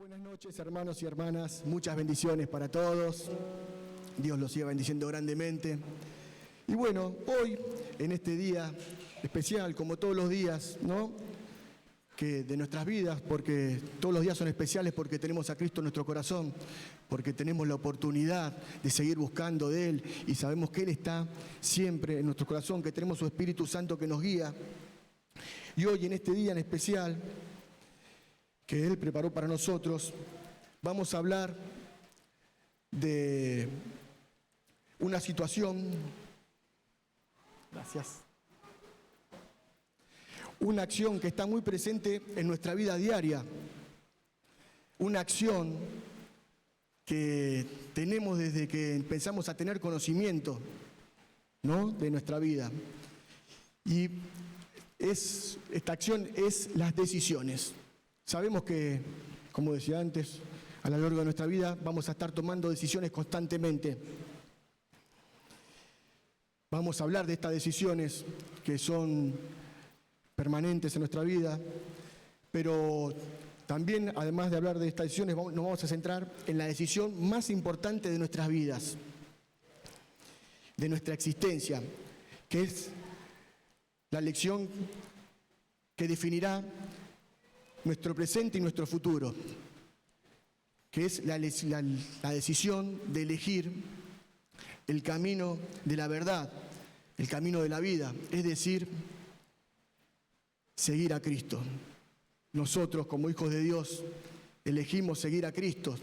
Buenas noches, hermanos y hermanas. Muchas bendiciones para todos. Dios los siga bendiciendo grandemente. Y bueno, hoy, en este día especial, como todos los días, ¿no?, que de nuestras vidas, porque todos los días son especiales porque tenemos a Cristo en nuestro corazón, porque tenemos la oportunidad de seguir buscando de Él y sabemos que Él está siempre en nuestro corazón, que tenemos su Espíritu Santo que nos guía. Y hoy, en este día en especial que Él preparó para nosotros, vamos a hablar de una situación, una acción que está muy presente en nuestra vida diaria, una acción que tenemos desde que empezamos a tener conocimiento, ¿no?, de nuestra vida. Y esta acción es las decisiones. Sabemos que, como decía antes, a lo largo de nuestra vida vamos a estar tomando decisiones constantemente. Vamos a hablar de estas decisiones que son permanentes en nuestra vida, pero también, además de hablar de estas decisiones, nos vamos a centrar en la decisión más importante de nuestras vidas, de nuestra existencia, que es la elección que definirá nuestro presente y nuestro futuro, que es la decisión de elegir el camino de la verdad, el camino de la vida, es decir, seguir a Cristo. Nosotros, como hijos de Dios, elegimos seguir a Cristo.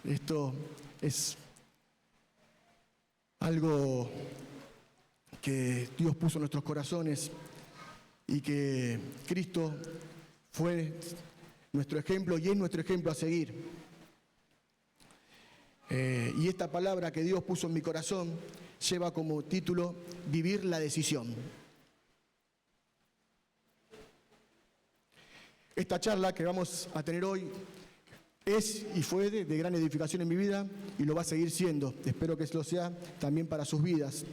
Esto es algo que Dios puso en nuestros corazones y que Cristo fue nuestro ejemplo y es nuestro ejemplo a seguir. Y esta palabra que Dios puso en mi corazón lleva como título Vivir la decisión. Esta charla que vamos a tener hoy es y fue de gran edificación en mi vida y lo va a seguir siendo. Espero que lo sea también para sus vidas.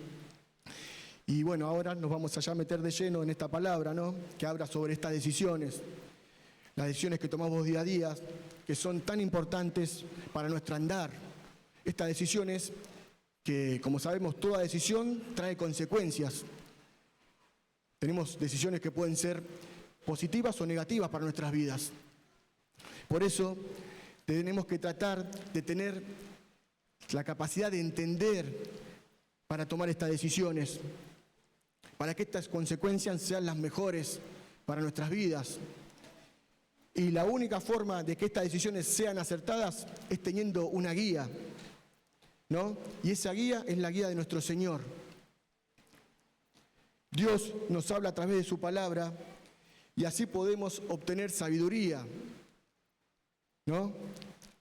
Y bueno, ahora nos vamos a ya meter de lleno en esta palabra, ¿no?, que habla sobre estas decisiones, las decisiones que tomamos día a día, que son tan importantes para nuestro andar. Estas decisiones que, como sabemos, toda decisión trae consecuencias. Tenemos decisiones que pueden ser positivas o negativas para nuestras vidas. Por eso tenemos que tratar de tener la capacidad de entender para tomar estas decisiones, para que estas consecuencias sean las mejores para nuestras vidas. Y la única forma de que estas decisiones sean acertadas es teniendo una guía, ¿no? Y esa guía es la guía de nuestro Señor. Dios nos habla a través de su palabra y así podemos obtener sabiduría, ¿no?,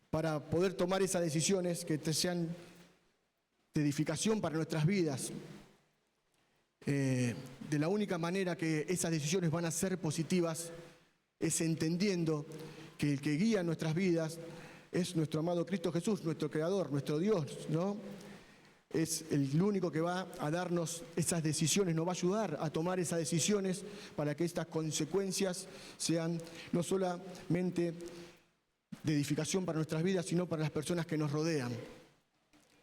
para poder tomar esas decisiones que sean de edificación para nuestras vidas. De la única manera que esas decisiones van a ser positivas es entendiendo que el que guía nuestras vidas es nuestro amado Cristo Jesús, nuestro Creador, nuestro Dios, ¿no? Es el único que va a darnos esas decisiones, nos va a ayudar a tomar esas decisiones para que estas consecuencias sean no solamente de edificación para nuestras vidas, sino para las personas que nos rodean.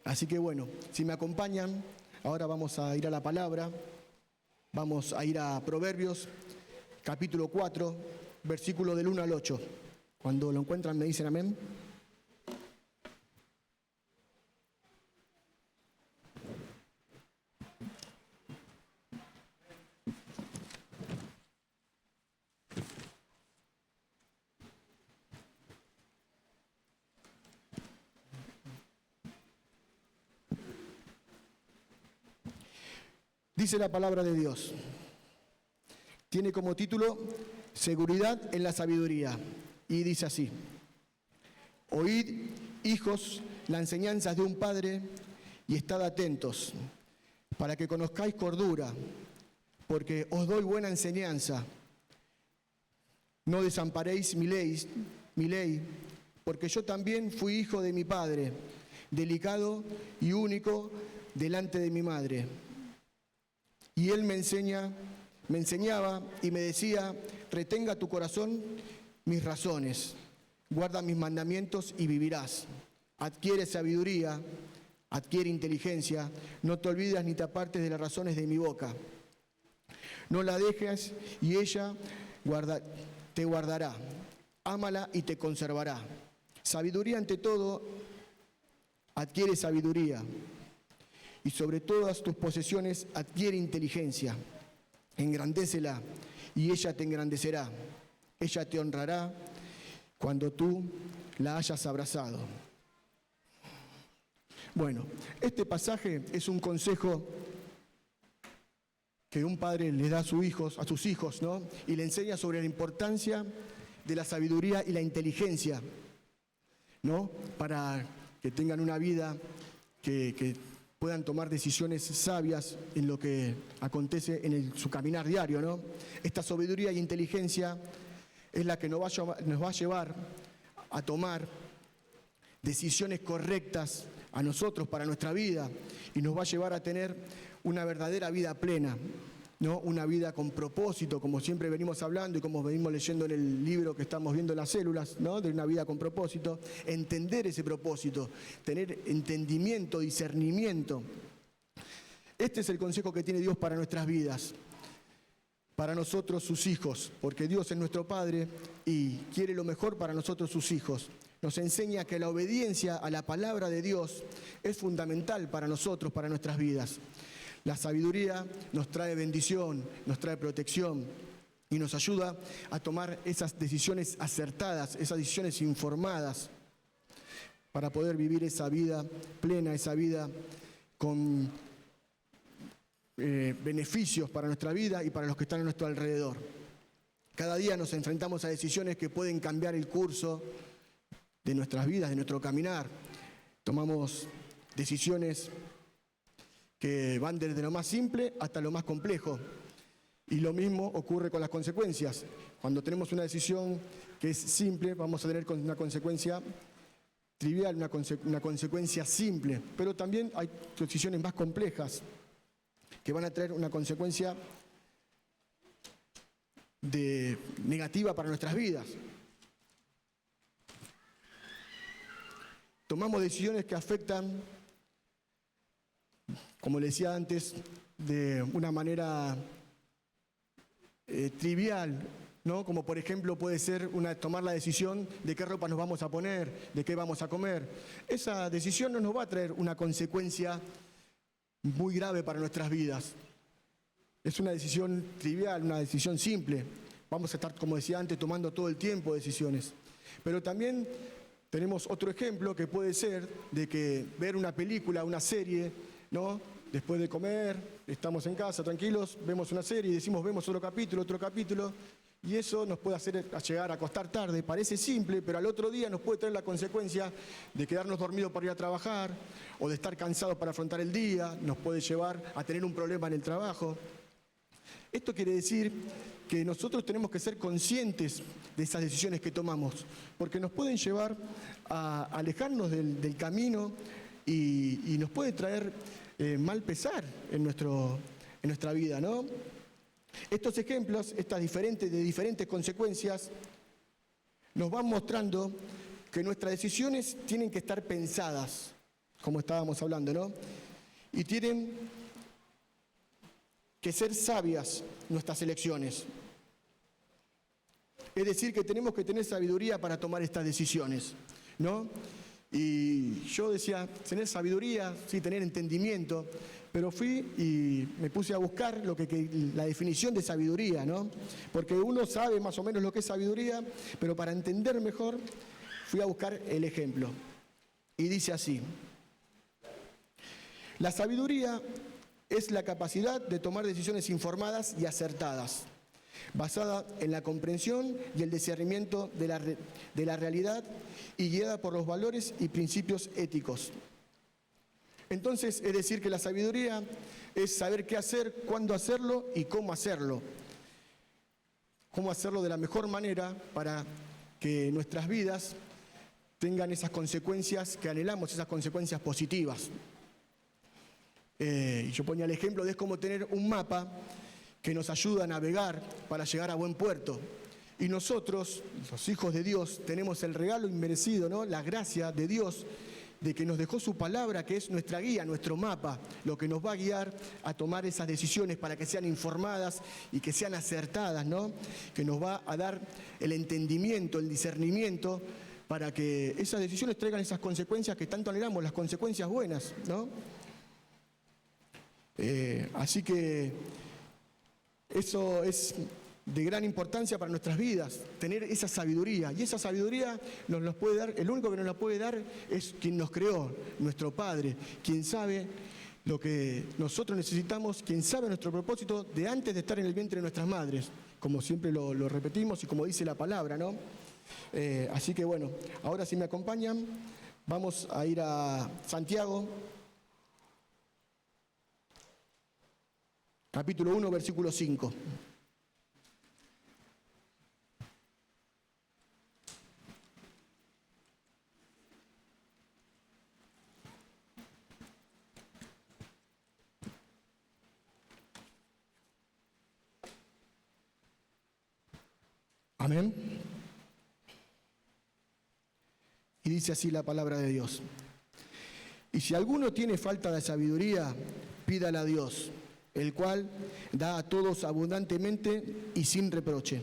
Así que bueno, si me acompañan, ahora vamos a ir a la palabra, vamos a ir a Proverbios, capítulo 4, versículo del 1 al 8. Cuando lo encuentran me dicen amén. Dice la palabra de Dios. Tiene como título Seguridad en la sabiduría. Y dice así: Oíd, hijos, las enseñanzas de un padre y estad atentos, para que conozcáis cordura, porque os doy buena enseñanza. No desamparéis mi ley, porque yo también fui hijo de mi padre, delicado y único delante de mi madre. Y él me enseñaba y me decía: retenga tu corazón mis razones, guarda mis mandamientos y vivirás. Adquiere sabiduría, adquiere inteligencia, no te olvides ni te apartes de las razones de mi boca. No la dejes y ella te guardará. Ámala y te conservará. Sabiduría ante todo, adquiere sabiduría. Y sobre todas tus posesiones adquiere inteligencia. Engrandécela y ella te engrandecerá. Ella te honrará cuando tú la hayas abrazado. Bueno, este pasaje es un consejo que un padre le da a sus hijos, ¿no? Y le enseña sobre la importancia de la sabiduría y la inteligencia, ¿no? Para que tengan una vida que puedan tomar decisiones sabias en lo que acontece en su caminar diario, ¿no? Esta sabiduría y inteligencia es la que nos va a llevar a tomar decisiones correctas a nosotros para nuestra vida y nos va a llevar a tener una verdadera vida plena, ¿no? Una vida con propósito, como siempre venimos hablando y como venimos leyendo en el libro que estamos viendo en las células, ¿no? De una vida con propósito, entender ese propósito, tener entendimiento, discernimiento. Este es el consejo que tiene Dios para nuestras vidas, para nosotros sus hijos, porque Dios es nuestro Padre y quiere lo mejor para nosotros sus hijos. Nos enseña que la obediencia a la palabra de Dios es fundamental para nosotros, para nuestras vidas. La sabiduría nos trae bendición, nos trae protección y nos ayuda a tomar esas decisiones acertadas, esas decisiones informadas para poder vivir esa vida plena, esa vida con beneficios para nuestra vida y para los que están a nuestro alrededor. Cada día nos enfrentamos a decisiones que pueden cambiar el curso de nuestras vidas, de nuestro caminar. Tomamos decisiones que van desde lo más simple hasta lo más complejo. Y lo mismo ocurre con las consecuencias. Cuando tenemos una decisión que es simple, vamos a tener una consecuencia trivial, una consecuencia simple. Pero también hay decisiones más complejas que van a traer una consecuencia negativa para nuestras vidas. Tomamos decisiones que afectan, como les decía antes, de una manera trivial, ¿no? Como por ejemplo puede ser tomar la decisión de qué ropa nos vamos a poner, de qué vamos a comer. Esa decisión no nos va a traer una consecuencia muy grave para nuestras vidas. Es una decisión trivial, una decisión simple. Vamos a estar, como decía antes, tomando todo el tiempo decisiones. Pero también tenemos otro ejemplo que puede ser de que ver una película, una serie, ¿no? Después de comer, estamos en casa tranquilos, vemos una serie y decimos vemos otro capítulo, y eso nos puede hacer llegar a acostar tarde. Parece simple, pero al otro día nos puede traer la consecuencia de quedarnos dormidos para ir a trabajar o de estar cansados para afrontar el día, nos puede llevar a tener un problema en el trabajo. Esto quiere decir que nosotros tenemos que ser conscientes de esas decisiones que tomamos, porque nos pueden llevar a alejarnos del camino y nos puede traer mal pesar en nuestra vida, ¿no? Estos ejemplos, de diferentes consecuencias, nos van mostrando que nuestras decisiones tienen que estar pensadas, como estábamos hablando, ¿no? Y tienen que ser sabias nuestras elecciones. Es decir, que tenemos que tener sabiduría para tomar estas decisiones, ¿no? Y yo decía, tener sabiduría, sí, tener entendimiento, pero fui y me puse a buscar la definición de sabiduría, ¿no? Porque uno sabe más o menos lo que es sabiduría, pero para entender mejor fui a buscar el ejemplo. Y dice así: la sabiduría es la capacidad de tomar decisiones informadas y acertadas, basada en la comprensión y el discernimiento de la realidad y guiada por los valores y principios éticos. Entonces, es decir, que la sabiduría es saber qué hacer, cuándo hacerlo y cómo hacerlo. Cómo hacerlo de la mejor manera para que nuestras vidas tengan esas consecuencias que anhelamos, esas consecuencias positivas. Yo ponía el ejemplo de cómo tener un mapa que nos ayuda a navegar para llegar a buen puerto. Y nosotros, los hijos de Dios, tenemos el regalo inmerecido, ¿no? La gracia de Dios, de que nos dejó su palabra, que es nuestra guía, nuestro mapa, lo que nos va a guiar a tomar esas decisiones para que sean informadas y que sean acertadas, ¿no? Que nos va a dar el entendimiento, el discernimiento, para que esas decisiones traigan esas consecuencias que tanto anhelamos, las consecuencias buenas, ¿no? Así que eso es de gran importancia para nuestras vidas, tener esa sabiduría. Y esa sabiduría nos la puede dar, el único que nos la puede dar es quien nos creó, nuestro Padre, quien sabe lo que nosotros necesitamos, quien sabe nuestro propósito de antes de estar en el vientre de nuestras madres, como siempre lo repetimos y como dice la palabra, ¿no? Así que bueno, ahora si me acompañan, vamos a ir a Santiago, capítulo 1, versículo 5. Amén. Y dice así la palabra de Dios. Y si alguno tiene falta de sabiduría, pídala a Dios, el cual da a todos abundantemente y sin reproche.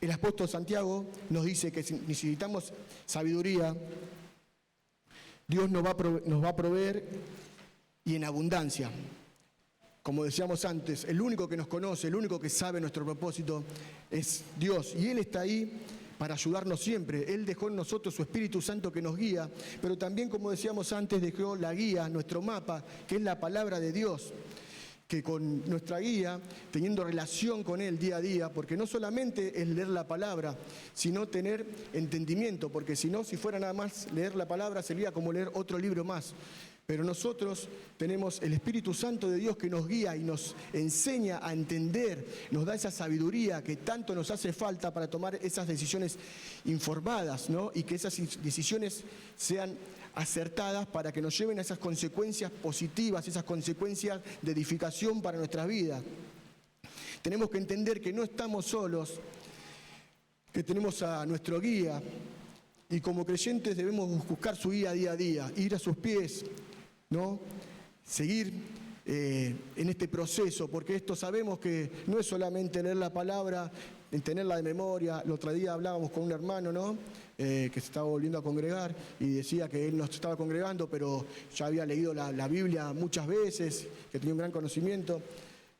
El apóstol Santiago nos dice que si necesitamos sabiduría, Dios nos va a proveer y en abundancia. Como decíamos antes, el único que nos conoce, el único que sabe nuestro propósito es Dios. Y Él está ahí para ayudarnos siempre. Él dejó en nosotros su Espíritu Santo que nos guía, pero también, como decíamos antes, dejó la guía, nuestro mapa, que es la palabra de Dios. Que con nuestra guía, teniendo relación con Él día a día, porque no solamente es leer la palabra, sino tener entendimiento, porque si no, si fuera nada más leer la palabra, sería como leer otro libro más. Pero nosotros tenemos el Espíritu Santo de Dios que nos guía y nos enseña a entender, nos da esa sabiduría que tanto nos hace falta para tomar esas decisiones informadas, ¿no? Y que esas decisiones sean acertadas para que nos lleven a esas consecuencias positivas, esas consecuencias de edificación para nuestras vidas. Tenemos que entender que no estamos solos, que tenemos a nuestro guía y como creyentes debemos buscar su guía día a día, ir a sus pies, ¿no? Seguir en este proceso, porque esto sabemos que no es solamente leer la palabra, en tenerla de memoria. El otro día hablábamos con un hermano, ¿no? Que se estaba volviendo a congregar y decía que él no se estaba congregando, pero ya había leído la Biblia muchas veces, que tenía un gran conocimiento.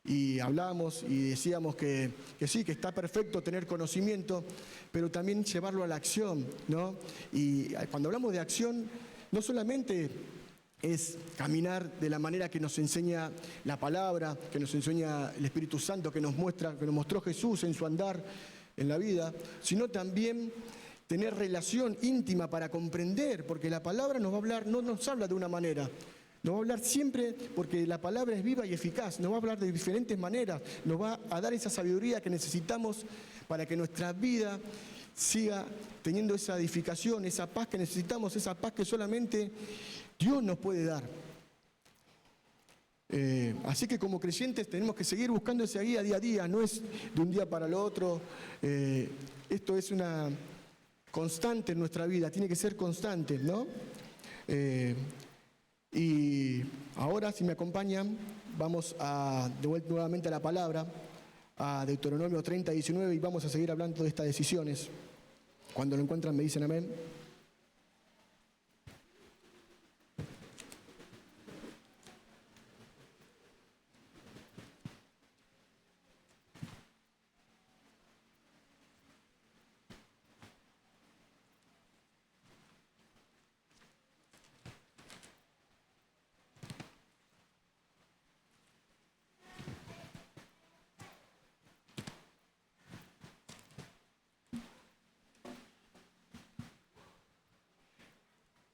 Y hablamos y decíamos que sí, que está perfecto tener conocimiento, pero también llevarlo a la acción, ¿no? Y cuando hablamos de acción, no solamente es caminar de la manera que nos enseña la palabra, que nos enseña el Espíritu Santo, que nos mostró Jesús en su andar en la vida, sino también tener relación íntima para comprender, porque la palabra nos va a hablar, no nos habla de una manera, nos va a hablar siempre, porque la palabra es viva y eficaz, nos va a hablar de diferentes maneras, nos va a dar esa sabiduría que necesitamos para que nuestra vida siga teniendo esa edificación, esa paz que necesitamos, esa paz que solamente Dios nos puede dar. Así que como creyentes tenemos que seguir buscando esa guía día a día, no es de un día para el otro. Esto es una constante en nuestra vida, tiene que ser constante, ¿no? Y ahora, si me acompañan, vamos de vuelta nuevamente a la palabra, a Deuteronomio 30, 19, y vamos a seguir hablando de estas decisiones. Cuando lo encuentran me dicen amén.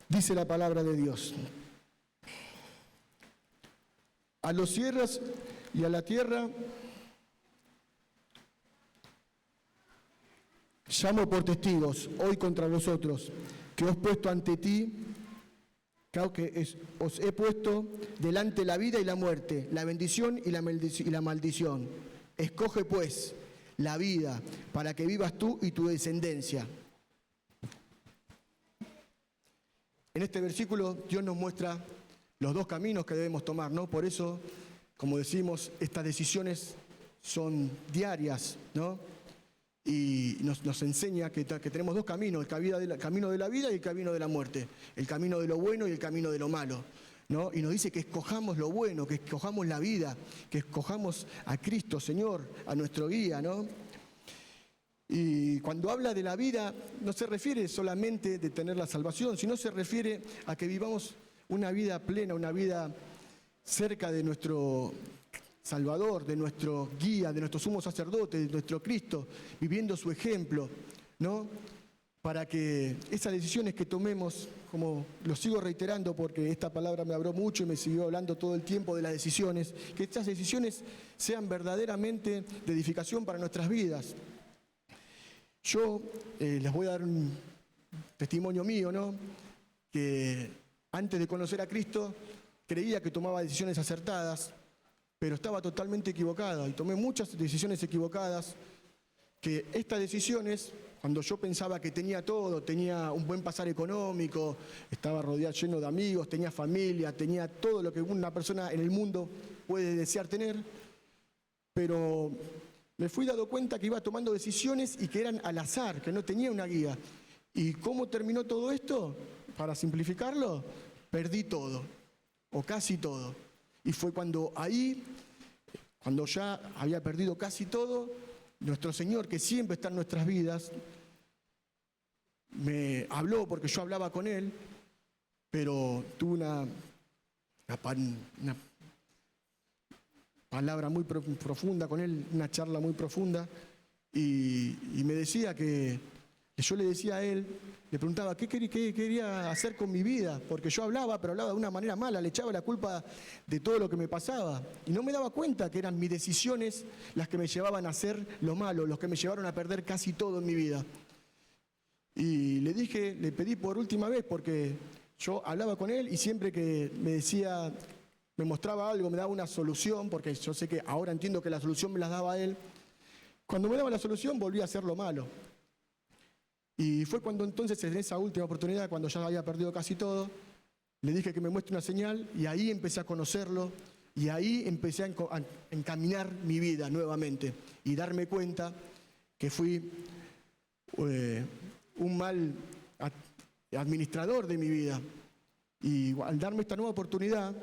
Dice la palabra de Dios: a los cielos y a la tierra llamo por testigos hoy contra vosotros, que os he puesto ante ti, Claro que os he puesto delante la vida y la muerte, la bendición y la maldición. Escoge pues la vida para que vivas tú y tu descendencia. En este versículo Dios nos muestra los dos caminos que debemos tomar, ¿no? Por eso, como decimos, estas decisiones son diarias, ¿no? Y nos enseña que tenemos dos caminos, el camino de la vida y el camino de la muerte, el camino de lo bueno y el camino de lo malo, ¿no? Y nos dice que escojamos lo bueno, que escojamos la vida, que escojamos a Cristo, Señor, a nuestro guía, ¿no? Y cuando habla de la vida, no se refiere solamente de tener la salvación, sino se refiere a que vivamos una vida plena, una vida cerca de nuestro Salvador, de nuestro guía, de nuestro sumo sacerdote, de nuestro Cristo, viviendo su ejemplo, ¿no? Para que esas decisiones que tomemos, como lo sigo reiterando porque esta palabra me habló mucho y me siguió hablando todo el tiempo de las decisiones, que estas decisiones sean verdaderamente de edificación para nuestras vidas. Yo les voy a dar un testimonio mío, ¿no? Que antes de conocer a Cristo creía que tomaba decisiones acertadas, pero estaba totalmente equivocada y tomé muchas decisiones equivocadas, que estas decisiones, cuando yo pensaba que tenía todo, tenía un buen pasar económico, estaba rodeado lleno de amigos, tenía familia, tenía todo lo que una persona en el mundo puede desear tener, pero me fui dando cuenta que iba tomando decisiones y que eran al azar, que no tenía una guía. ¿Y cómo terminó todo esto? Para simplificarlo, perdí todo, o casi todo. Y fue cuando ya había perdido casi todo, nuestro Señor, que siempre está en nuestras vidas, me habló porque yo hablaba con Él, pero tuve una palabra muy profunda con Él, una charla muy profunda, y me decía que yo le decía a Él, le preguntaba qué quería hacer con mi vida, porque yo hablaba, pero hablaba de una manera mala, le echaba la culpa de todo lo que me pasaba, y no me daba cuenta que eran mis decisiones las que me llevaban a hacer lo malo, los que me llevaron a perder casi todo en mi vida. Y le pedí por última vez, porque yo hablaba con Él y siempre que me decía, me mostraba algo, me daba una solución, porque yo sé que ahora entiendo que la solución me la daba Él, cuando me daba la solución volvía a hacer lo malo. Y fue cuando entonces, en esa última oportunidad, cuando ya había perdido casi todo, le dije que me muestre una señal y ahí empecé a conocerlo y ahí empecé a encaminar mi vida nuevamente y darme cuenta que fui un mal administrador de mi vida. Y al darme esta nueva oportunidad,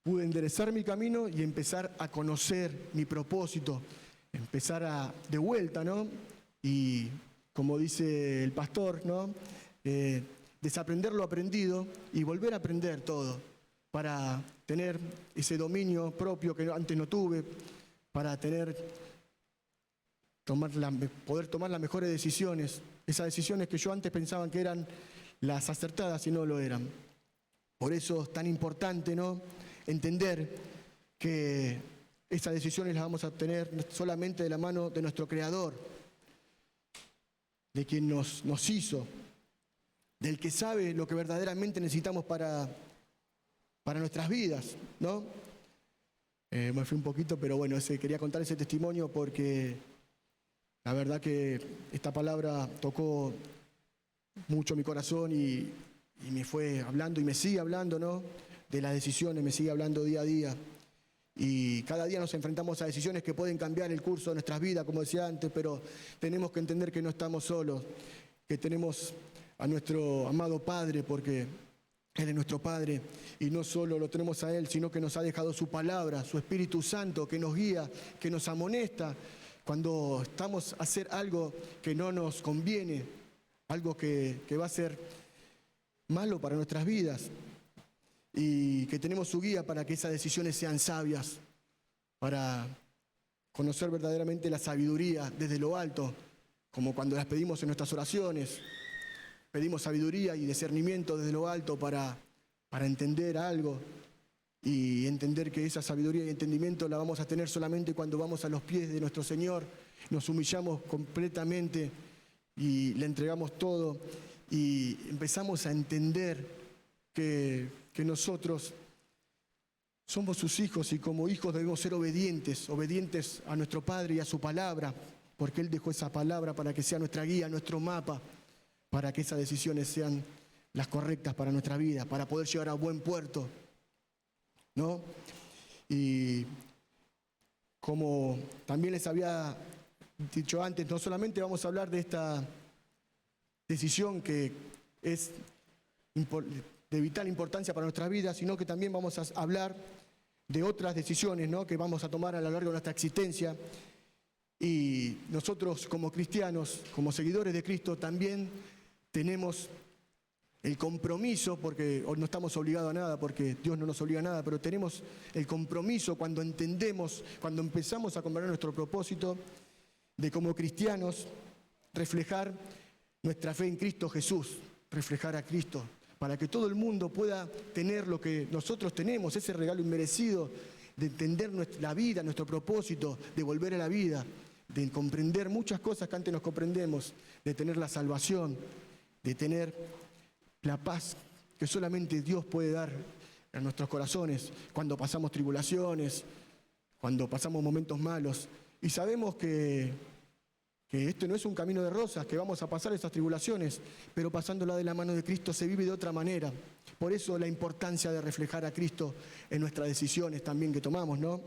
pude enderezar mi camino y empezar a conocer mi propósito, empezar de vuelta, ¿no? Y como dice el pastor, ¿no? Desaprender lo aprendido y volver a aprender todo para tener ese dominio propio que antes no tuve, para poder tomar las mejores decisiones, esas decisiones que yo antes pensaba que eran las acertadas y no lo eran. Por eso es tan importante, ¿no? Entender que esas decisiones las vamos a obtener solamente de la mano de nuestro Creador, de quien nos hizo, del que sabe lo que verdaderamente necesitamos para nuestras vidas, ¿no? Me fui un poquito, pero bueno, quería contar ese testimonio porque la verdad que esta palabra tocó mucho mi corazón y me fue hablando y me sigue hablando, ¿no? De las decisiones, me sigue hablando día a día. Y cada día nos enfrentamos a decisiones que pueden cambiar el curso de nuestras vidas, como decía antes, pero tenemos que entender que no estamos solos, que tenemos a nuestro amado Padre, porque Él es nuestro Padre, y no solo lo tenemos a Él, sino que nos ha dejado su palabra, su Espíritu Santo, que nos guía, que nos amonesta cuando estamos a hacer algo que no nos conviene, algo que va a ser malo para nuestras vidas. Y que tenemos su guía para que esas decisiones sean sabias, para conocer verdaderamente la sabiduría desde lo alto, como cuando las pedimos en nuestras oraciones. Pedimos sabiduría y discernimiento desde lo alto para entender algo y entender que esa sabiduría y entendimiento la vamos a tener solamente cuando vamos a los pies de nuestro Señor, nos humillamos completamente y le entregamos todo y empezamos a entender que nosotros somos sus hijos y como hijos debemos ser obedientes a nuestro Padre y a su palabra, porque Él dejó esa palabra para que sea nuestra guía, nuestro mapa, para que esas decisiones sean las correctas para nuestra vida, para poder llegar a buen puerto, ¿no? Y como también les había dicho antes, no solamente vamos a hablar de esta decisión que es de vital importancia para nuestra vida, sino que también vamos a hablar de otras decisiones, ¿no?, que vamos a tomar a lo largo de nuestra existencia. Y nosotros como cristianos, como seguidores de Cristo, también tenemos el compromiso, porque no estamos obligados a nada, porque Dios no nos obliga a nada, pero tenemos el compromiso cuando entendemos, cuando empezamos a comprender nuestro propósito, de como cristianos reflejar nuestra fe en Cristo Jesús, reflejar a Cristo, para que todo el mundo pueda tener lo que nosotros tenemos, ese regalo inmerecido de entender la vida, nuestro propósito, de volver a la vida, de comprender muchas cosas que antes nos comprendemos, de tener la salvación, de tener la paz que solamente Dios puede dar a nuestros corazones cuando pasamos tribulaciones, cuando pasamos momentos malos. Y sabemos que esto no es un camino de rosas, que vamos a pasar esas tribulaciones, pero pasándola de la mano de Cristo se vive de otra manera. Por eso la importancia de reflejar a Cristo en nuestras decisiones también que tomamos, ¿no?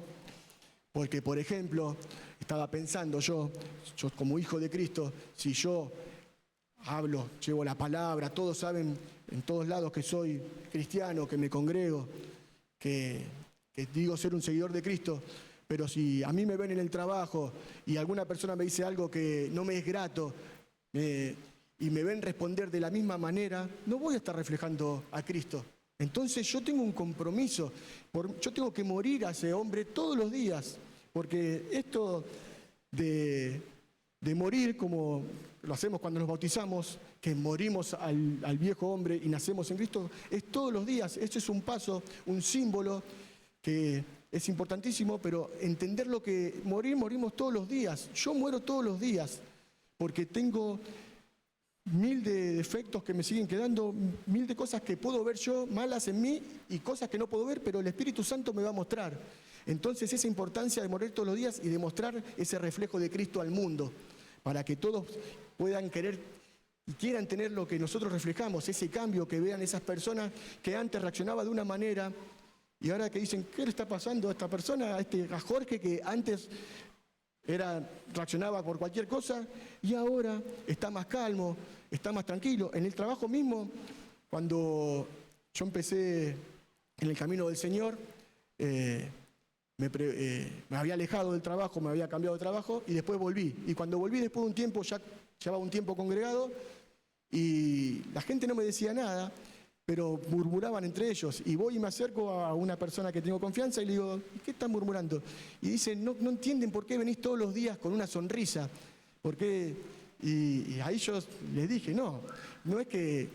Porque, por ejemplo, estaba pensando yo como hijo de Cristo, si yo hablo, llevo la palabra, todos saben en todos lados que soy cristiano, que me congrego, que digo ser un seguidor de Cristo, pero si a mí me ven en el trabajo y alguna persona me dice algo que no me es grato y me ven responder de la misma manera, no voy a estar reflejando a Cristo. Entonces yo tengo un compromiso, yo tengo que morir a ese hombre todos los días, porque esto de morir, como lo hacemos cuando nos bautizamos, que morimos al viejo hombre y nacemos en Cristo, es todos los días. Esto es un paso, un símbolo que es importantísimo, pero entender lo que morimos todos los días. Yo muero todos los días, porque tengo 1000 de defectos que me siguen quedando, 1000 de cosas que puedo ver yo malas en mí y cosas que no puedo ver, pero el Espíritu Santo me va a mostrar. Entonces esa importancia de morir todos los días y demostrar ese reflejo de Cristo al mundo, para que todos puedan querer y quieran tener lo que nosotros reflejamos, ese cambio, que vean esas personas que antes reaccionaban de una manera y ahora que dicen, ¿qué le está pasando a esta persona, a Jorge, que antes reaccionaba por cualquier cosa y ahora está más calmo, está más tranquilo? En el trabajo mismo, cuando yo empecé en el camino del Señor, me había alejado del trabajo, me había cambiado de trabajo y después volví. Y cuando volví después de un tiempo, ya llevaba un tiempo congregado y la gente no me decía nada, pero murmuraban entre ellos. Y voy y me acerco a una persona que tengo confianza y le digo, ¿qué están murmurando? Y dicen, no entienden por qué venís todos los días con una sonrisa. ¿Por qué? Y ahí yo les dije, no es que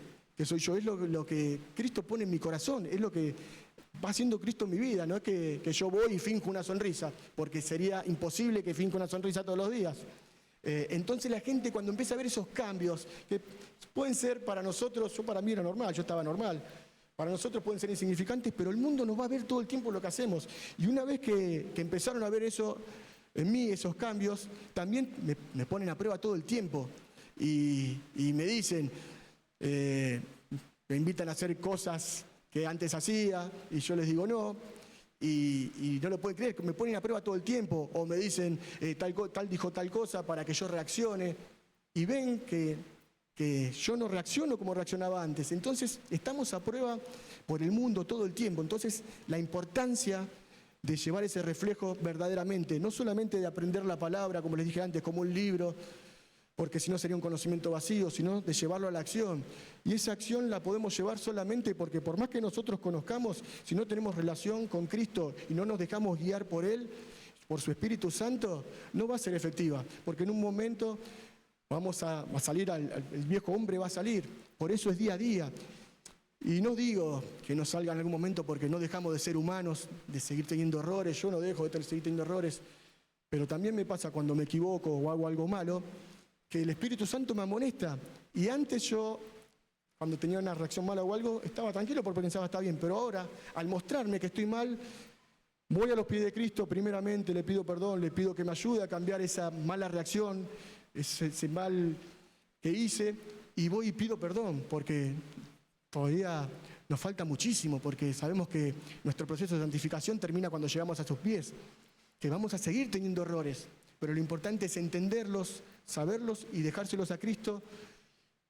soy yo, es lo que Cristo pone en mi corazón, es lo que va haciendo Cristo en mi vida, no es que yo voy y finjo una sonrisa, porque sería imposible que finja una sonrisa todos los días. Entonces la gente, cuando empieza a ver esos cambios, que pueden ser para nosotros, para mí era normal, yo estaba normal, para nosotros pueden ser insignificantes, pero el mundo nos va a ver todo el tiempo lo que hacemos. Y una vez que empezaron a ver eso en mí, esos cambios, también me ponen a prueba todo el tiempo. Y me dicen, me invitan a hacer cosas que antes hacía, y yo les digo no. Y no lo pueden creer, me ponen a prueba todo el tiempo, o me dicen tal dijo tal cosa para que yo reaccione, y ven que yo no reacciono como reaccionaba antes. Entonces estamos a prueba por el mundo todo el tiempo. Entonces la importancia de llevar ese reflejo verdaderamente, no solamente de aprender la palabra, como les dije antes, como un libro, porque si no sería un conocimiento vacío, sino de llevarlo a la acción. Y esa acción la podemos llevar solamente porque por más que nosotros conozcamos, si no tenemos relación con Cristo y no nos dejamos guiar por Él, por su Espíritu Santo, no va a ser efectiva. Porque en un momento vamos a salir, el viejo hombre va a salir. Por eso es día a día. Y no digo que no salga en algún momento porque no dejamos de ser humanos, de seguir teniendo errores. Yo no dejo de seguir teniendo errores. Pero también me pasa cuando me equivoco o hago algo malo, que el Espíritu Santo me amonesta. Y antes yo, cuando tenía una reacción mala o algo, estaba tranquilo porque pensaba está bien. Pero ahora, al mostrarme que estoy mal, voy a los pies de Cristo, primeramente le pido perdón, le pido que me ayude a cambiar esa mala reacción, ese mal que hice, y voy y pido perdón, porque todavía nos falta muchísimo, porque sabemos que nuestro proceso de santificación termina cuando llegamos a sus pies, que vamos a seguir teniendo errores, pero lo importante es entenderlos, saberlos y dejárselos a Cristo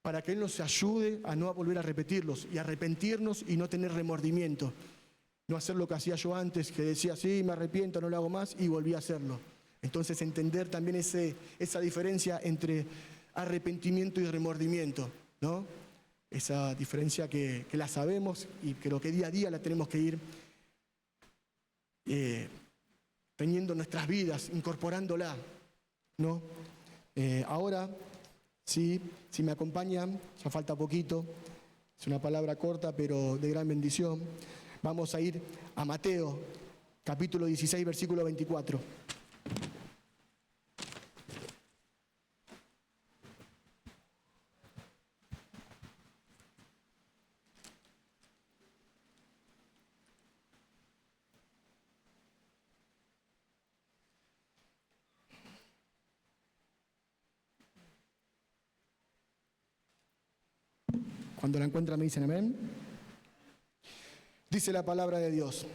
para que Él nos ayude a no volver a repetirlos y arrepentirnos y no tener remordimiento. No hacer lo que hacía yo antes, que decía, sí, me arrepiento, no lo hago más, y volví a hacerlo. Entonces entender también esa diferencia entre arrepentimiento y remordimiento, ¿no? Esa diferencia que la sabemos y creo que día a día la tenemos que ir teniendo en nuestras vidas, incorporándola, ¿no? Ahora, sí, si me acompañan, ya falta poquito, es una palabra corta pero de gran bendición. Vamos a ir a Mateo, capítulo 16, versículo 24. Cuando la encuentran me dicen amén. Dice la palabra de Dios.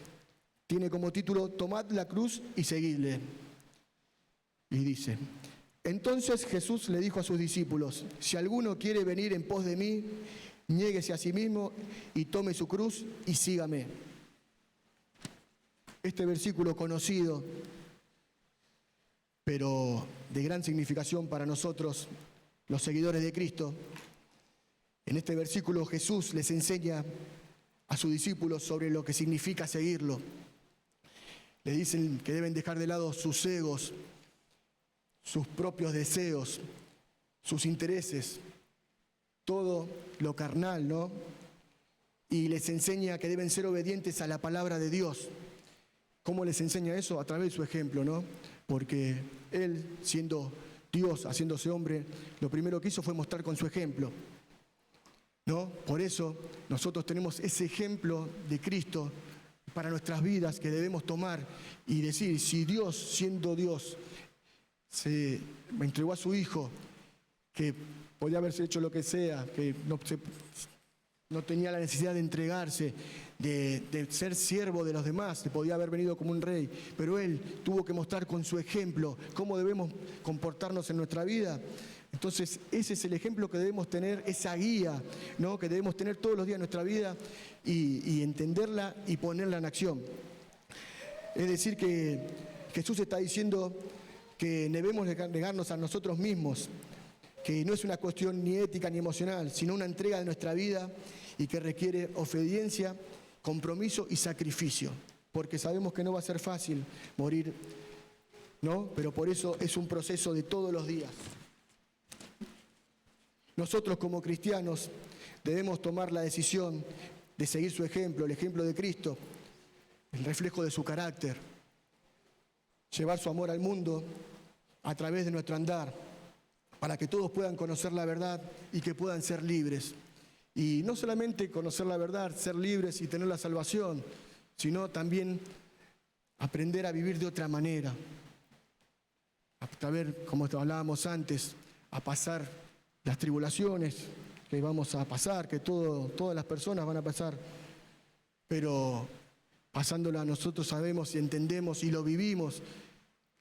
Tiene como título, tomad la cruz y seguidle. Y dice, entonces Jesús le dijo a sus discípulos, si alguno quiere venir en pos de mí, niéguese a sí mismo y tome su cruz y sígame. Este versículo conocido, pero de gran significación para nosotros, los seguidores de Cristo. En este versículo Jesús les enseña a sus discípulos sobre lo que significa seguirlo. Le dicen que deben dejar de lado sus egos, sus propios deseos, sus intereses, todo lo carnal, ¿no? Y les enseña que deben ser obedientes a la palabra de Dios. ¿Cómo les enseña eso? A través de su ejemplo, ¿no? Porque Él, siendo Dios, haciéndose hombre, lo primero que hizo fue mostrar con su ejemplo, ¿no? Por eso nosotros tenemos ese ejemplo de Cristo para nuestras vidas que debemos tomar y decir, si Dios, siendo Dios, me entregó a su Hijo, que podía haberse hecho lo que sea, que no tenía la necesidad de entregarse, de ser siervo de los demás, que podía haber venido como un rey, pero Él tuvo que mostrar con su ejemplo cómo debemos comportarnos en nuestra vida. Entonces, ese es el ejemplo que debemos tener, esa guía, ¿no? Que debemos tener todos los días en nuestra vida y entenderla y ponerla en acción. Es decir, que Jesús está diciendo que debemos negarnos a nosotros mismos, que no es una cuestión ni ética ni emocional, sino una entrega de nuestra vida y que requiere obediencia, compromiso y sacrificio, porque sabemos que no va a ser fácil morir, ¿no? Pero por eso es un proceso de todos los días. Nosotros como cristianos debemos tomar la decisión de seguir su ejemplo, el ejemplo de Cristo, el reflejo de su carácter, llevar su amor al mundo a través de nuestro andar, para que todos puedan conocer la verdad y que puedan ser libres. Y no solamente conocer la verdad, ser libres y tener la salvación, sino también aprender a vivir de otra manera, a ver, como hablábamos antes, a pasar las tribulaciones que vamos a pasar, que todas las personas van a pasar, pero pasándola nosotros sabemos y entendemos y lo vivimos.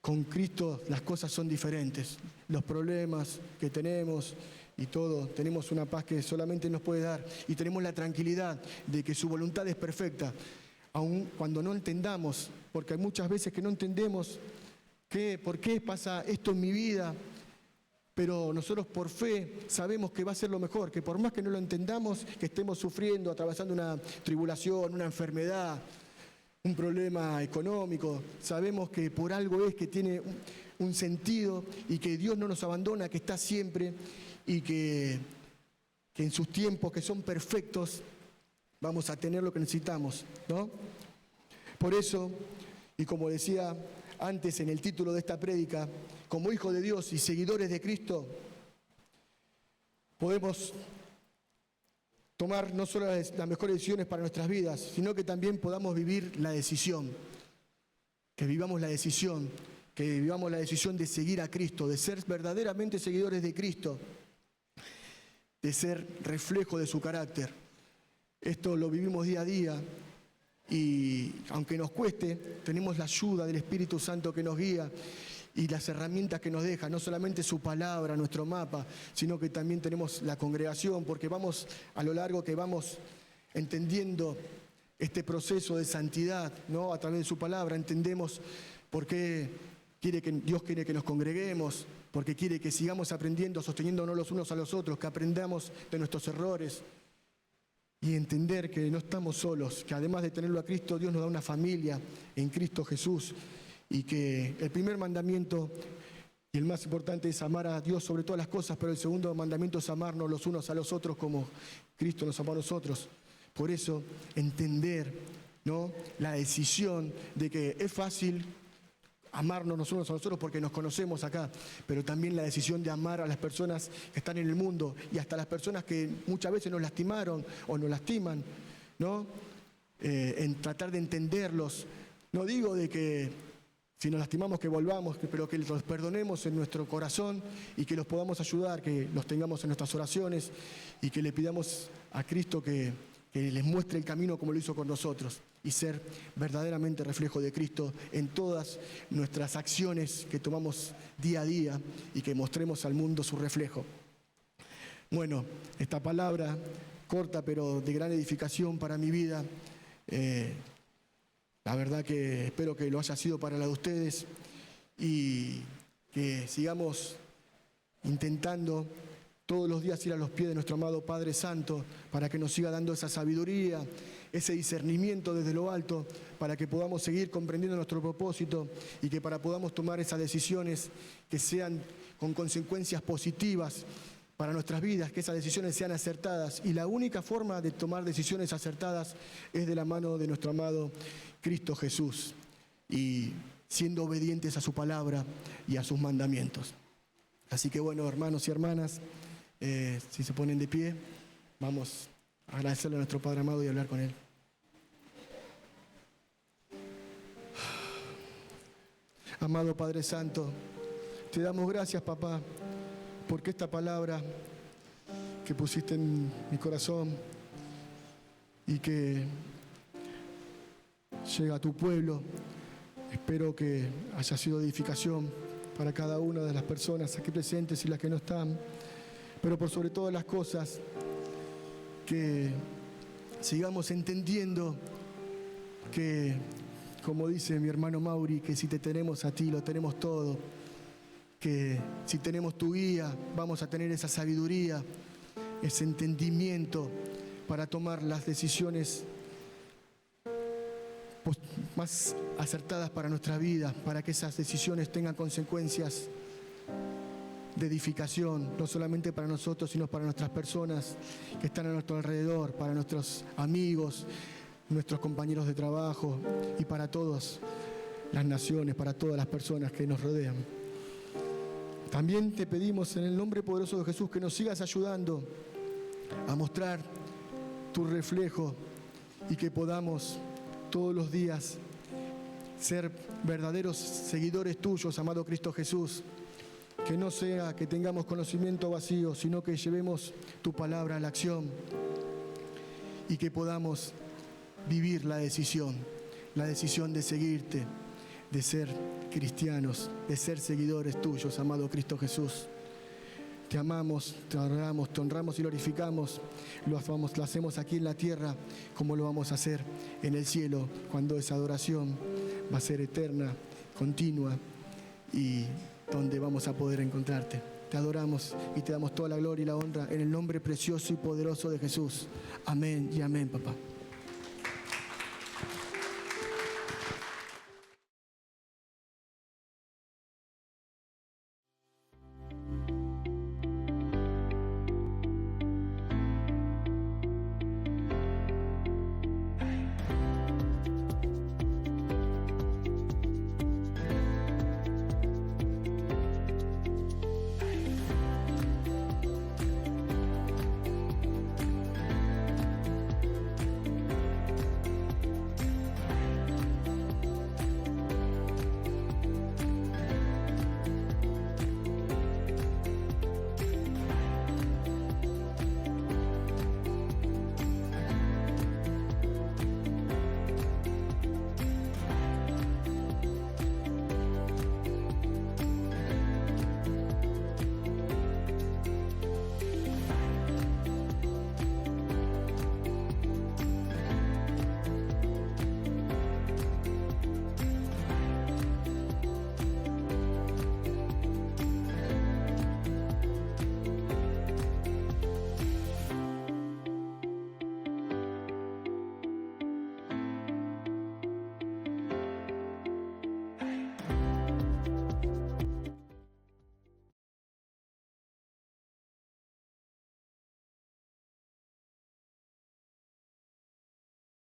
Con Cristo las cosas son diferentes, los problemas que tenemos y todo, tenemos una paz que solamente nos puede dar y tenemos la tranquilidad de que su voluntad es perfecta, aun cuando no entendamos, porque hay muchas veces que no entendemos por qué pasa esto en mi vida, pero nosotros por fe sabemos que va a ser lo mejor, que por más que no lo entendamos, que estemos sufriendo, atravesando una tribulación, una enfermedad, un problema económico, sabemos que por algo es que tiene un sentido y que Dios no nos abandona, que está siempre y que en sus tiempos que son perfectos vamos a tener lo que necesitamos, ¿no? Por eso, y como decía antes en el título de esta prédica, como hijos de Dios y seguidores de Cristo, podemos tomar no solo las mejores decisiones para nuestras vidas, sino que también podamos vivir la decisión, que vivamos la decisión de seguir a Cristo, de ser verdaderamente seguidores de Cristo, de ser reflejo de su carácter. Esto lo vivimos día a día y aunque nos cueste, tenemos la ayuda del Espíritu Santo que nos guía y las herramientas que nos deja, no solamente su palabra, nuestro mapa, sino que también tenemos la congregación, porque vamos a lo largo que vamos entendiendo este proceso de santidad, ¿no? A través de su palabra entendemos por qué Dios quiere que nos congreguemos, porque quiere que sigamos aprendiendo, sosteniéndonos los unos a los otros, que aprendamos de nuestros errores y entender que no estamos solos, que además de tenerlo a Cristo, Dios nos da una familia en Cristo Jesús y que el primer mandamiento y el más importante es amar a Dios sobre todas las cosas, pero el segundo mandamiento es amarnos los unos a los otros como Cristo nos amó a nosotros. Por eso, entender, ¿no?, la decisión de que es fácil amarnos los unos a los otros porque nos conocemos acá, pero también la decisión de amar a las personas que están en el mundo y hasta las personas que muchas veces nos lastimaron o nos lastiman, ¿no? En tratar de entenderlos. No digo de que si nos lastimamos que volvamos, pero que los perdonemos en nuestro corazón y que los podamos ayudar, que los tengamos en nuestras oraciones y que le pidamos a Cristo que les muestre el camino como lo hizo con nosotros y ser verdaderamente reflejo de Cristo en todas nuestras acciones que tomamos día a día y que mostremos al mundo su reflejo. Bueno, esta palabra corta pero de gran edificación para mi vida, la verdad que espero que lo haya sido para la de ustedes y que sigamos intentando todos los días ir a los pies de nuestro amado Padre Santo para que nos siga dando esa sabiduría, ese discernimiento desde lo alto, para que podamos seguir comprendiendo nuestro propósito y que podamos tomar esas decisiones que sean con consecuencias positivas para nuestras vidas, que esas decisiones sean acertadas. Y la única forma de tomar decisiones acertadas es de la mano de nuestro amado Cristo Jesús y siendo obedientes a su palabra y a sus mandamientos. Así que bueno, hermanos y hermanas, si se ponen de pie, vamos a agradecerle a nuestro Padre amado y hablar con Él. Amado Padre Santo, te damos gracias, papá, porque esta palabra que pusiste en mi corazón y que llega a tu pueblo, espero que haya sido edificación para cada una de las personas aquí presentes y las que no están, pero por sobre todas las cosas, que sigamos entendiendo que, como dice mi hermano Mauri, que si te tenemos a ti, lo tenemos todo, que si tenemos tu guía, vamos a tener esa sabiduría, ese entendimiento para tomar las decisiones más acertadas para nuestra vida, para que esas decisiones tengan consecuencias de edificación, no solamente para nosotros, sino para nuestras personas que están a nuestro alrededor, para nuestros amigos, nuestros compañeros de trabajo y para todas las naciones, para todas las personas que nos rodean. También te pedimos en el nombre poderoso de Jesús que nos sigas ayudando a mostrar tu reflejo y que podamos todos los días ser verdaderos seguidores tuyos, amado Cristo Jesús. Que no sea que tengamos conocimiento vacío, sino que llevemos tu palabra a la acción y que podamos vivir la decisión de seguirte, de ser cristianos, de ser seguidores tuyos, amado Cristo Jesús. Te amamos, te adoramos, te honramos y glorificamos. Lo hacemos aquí en la tierra como lo vamos a hacer en el cielo, cuando esa adoración va a ser eterna, continua y donde vamos a poder encontrarte. Te adoramos y te damos toda la gloria y la honra en el nombre precioso y poderoso de Jesús. Amén y amén, papá.